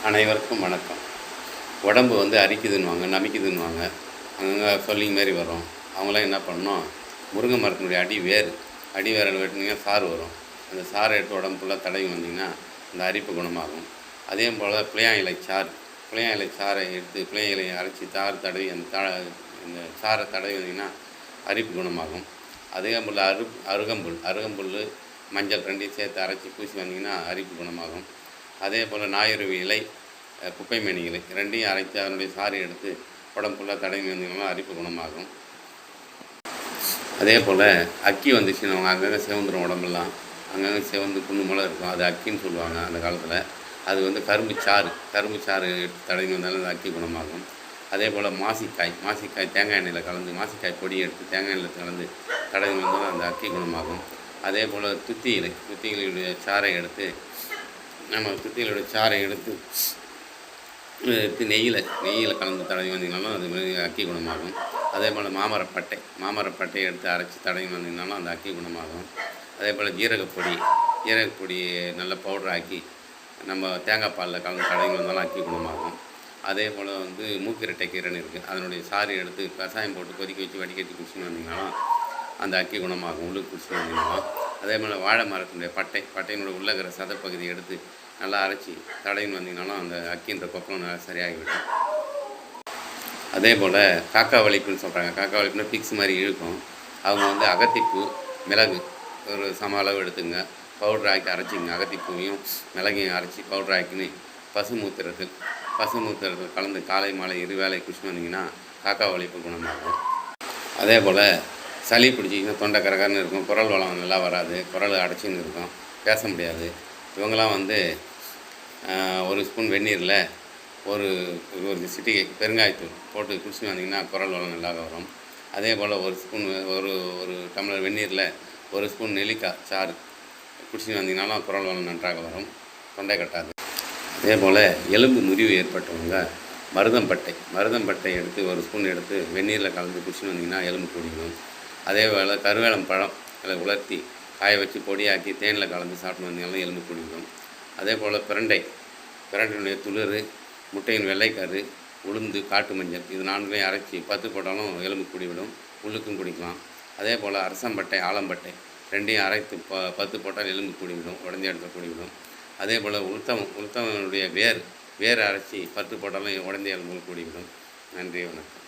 அனைவருக்கும் வணக்கம். உடம்பு வந்து அரிக்குதுன்னுவாங்க, நமிக்குதுன்னுவாங்க. அங்கங்கே சொல்லிங் மாரி வரும். அவங்களாம் என்ன பண்ணணும், முருங்கை மரத்தினுடைய அடி வேரில் வெட்டினீங்கன்னா சாறு வரும். அந்த சாறை எடுத்து உடம்பு ஃபுல்லாக தடவி வந்தீங்கன்னா அந்த அரிப்பு குணமாகும். அதே போல் புளியான் இலை சாறு, புளியான் இலை சாறை எடுத்து புளியான் இலையை அரைச்சி சாறு தடவி இந்த சாறை தடவி வந்தீங்கன்னா அரிப்பு குணமாகும். அதே போல் அருகம்புல் மஞ்சள் ரெண்டையும் சேர்த்து அரைச்சி பூசி வந்தீங்கன்னா அரிப்பு குணமாகும். அதே போல் ஞாயிறு இலை, குப்பைமேனி இலை ரெண்டையும் அரைத்து அதனுடைய சாறை எடுத்து உடம்பு ஃபுல்லாக தடவி வந்தீங்கன்னா அரிப்பு குணமாகும். அதே போல் அக்கி வந்துச்சுன்னு அவங்க அங்கங்கே சிவந்துடும், உடம்பெல்லாம் அங்கங்கே சிவந்து புண்ணு மூலம் இருக்கும். அது அக்கின்னு சொல்லுவாங்க அந்த காலத்தில். அது வந்து கரும்பு சாறு எடுத்து தடவி வந்தாலும் அந்த அக்கி குணமாகும். அதே போல் மாசிக்காய் தேங்காய் எண்ணெயில் கலந்து மாசிக்காய் பொடி எடுத்து தேங்காய் எண்ணெயில் கலந்து தடவி வந்தாலும் அந்த அக்கி குணமாகும். அதே போல் துத்தி இலையுடைய சாறை எடுத்து நெய்யில் கலந்து தடவி வந்தீங்கனாலும் அது அக்கி குணமாகும். அதே போல் மாமரப்பட்டையை எடுத்து அரைச்சி தடவி வந்தீங்கனாலும் அந்த அக்கி குணமாகும். அதே போல் ஜீரகப்பொடி நல்ல பவுடர் ஆக்கி நம்ம தேங்காய் பாலில் கலந்து தடவி வந்தாலும் அக்கி குணமாகும். அதே போல் வந்து மூக்கிரட்டை கீரைன்னு இருக்குது, அதனுடைய சாறு எடுத்து கஷாயம் போட்டு கொதிக்க வச்சு வடிகட்டி குடிச்சுன்னு வந்தீங்கனாலும் அந்த அக்கி குணமாகும், உள்ளுக்கு குடிச்சுட்டு வந்தீங்கனாலும். அதே போல் வாழை மரத்தினுடைய பட்டையினுடைய உள்ளகிற சதப்பகுதியை எடுத்து நல்லா அரைச்சி தடவின்னு வந்தீங்கனாலும் அந்த அக்கின்ற கொப்பளம் நல்லா சரியாகிவிடும். அதே போல் காக்கா வலிப்புன்னு சொல்கிறாங்க. காக்கா வலிப்புனா பிக்ஸ் மாதிரி இழுக்கும். அவங்க வந்து அகத்திப்பூ, மிளகு ஒரு சம அளவு எடுத்துங்க, பவுட்ரு ஆக்கி அரைச்சிங்க. அகத்திப்பூவையும் மிளகையும் அரைச்சி பவுட்ரு ஆக்கின்னு பசுமூத்திரத்தில் கலந்து காலை மாலை 2 வேளை குடிச்சுன்னு வந்தீங்கன்னா காக்கா வலிப்பு குணமாகும். அதே போல் சளி பிடிச்சிங்கன்னா தொண்டை கரகரன்னு இருக்கும், குரல் வளம் நல்லா வராது, குரல் அடைச்சின்னு இருக்கும், பேச முடியாது. இவங்களாம் வந்து 1 ஸ்பூன் வெந்நீரில் ஒரு சிட்டிகை பெருங்காயத்தூள் போட்டு குடிச்சுன்னு வந்தீங்கன்னா குரல் வளம் நல்லா வரும். அதே போல் ஒரு டம்ளர் வெந்நீரில் 1 ஸ்பூன் நெல்லிக்காய் சாறு குடிச்சுன்னு வந்தீங்கன்னாலும் குரல் வளம் நன்றாக வரும், தொண்டை கட்டாது. அதே போல் எலும்பு முறிவு ஏற்பட்டவங்க மருதம்பட்டை எடுத்து 1 ஸ்பூன் எடுத்து வெந்நீரில் கலந்து குடிச்சுன்னு வந்தீங்கன்னா எலும்பு கூடிடும். அதே போல் கருவேலம் பழம் அதில் உலர்த்தி காய வச்சு பொடியாக்கி தேனில் கலந்து சாப்பிட்டு வந்தீங்கன்னா எலும்பு கூடிடும். அதே போல் பிரண்டையினுடைய துளிர், முட்டையின் வெள்ளைக்கரு, உளுந்து, காட்டு மஞ்சள் இது 4ஐயும் அரைச்சி 10 போட்டாலும் எலும்பு கூடிவிடும், உள்ளுக்கும் குடிக்கலாம். அதே போல் அரசம்பட்டை, ஆலம்பட்டை 2ஐயும் அரைத்து 10 போட்டால் எலும்பு கூடிவிடும், உடஞ்ச இடத்துல கூடிவிடும். அதே போல் உளுத்தமனுடைய வேர் அரைச்சி 10 போட்டாலும் உடஞ்ச எலும்பு கூடிவிடும். நன்றி, வணக்கம்.